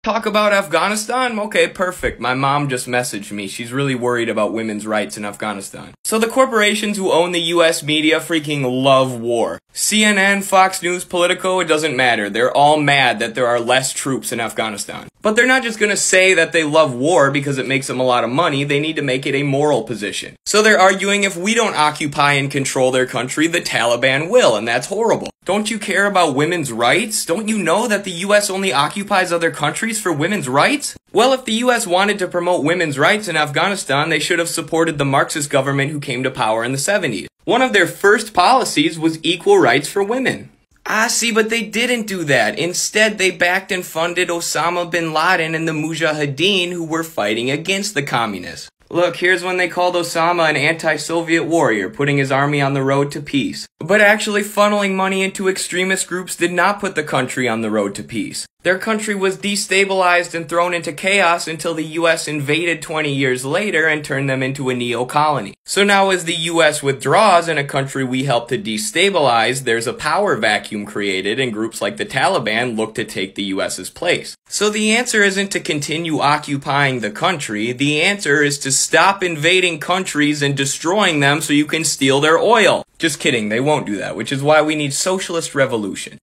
Talk about Afghanistan? Okay, perfect. My mom just messaged me. She's really worried about women's rights in Afghanistan. So the corporations who own the US media freaking love war. CNN, Fox News, Politico, it doesn't matter. They're all mad that there are less troops in Afghanistan. But they're not just gonna say that they love war because it makes them a lot of money. They need to make it a moral position. So they're arguing if we don't occupy and control their country, the Taliban will, and that's horrible. Don't you care about women's rights? Don't you know that the US only occupies other countries for women's rights? Well, if the US wanted to promote women's rights in Afghanistan, they should have supported the Marxist government who came to power in the 70s. One of their first policies was equal rights for women. See, but they didn't do that. Instead, they backed and funded Osama bin Laden and the Mujahideen who were fighting against the communists. Look, here's when they called Osama an anti-Soviet warrior, putting his army on the road to peace. But actually funneling money into extremist groups did not put the country on the road to peace. Their country was destabilized and thrown into chaos until the US invaded 20 years later and turned them into a neo-colony. So now as the US withdraws in a country we helped to destabilize, there's a power vacuum created and groups like the Taliban look to take the US's place. So the answer isn't to continue occupying the country, the answer is to stop invading countries and destroying them so you can steal their oil. Just kidding, they won't do that, which is why we need socialist revolution.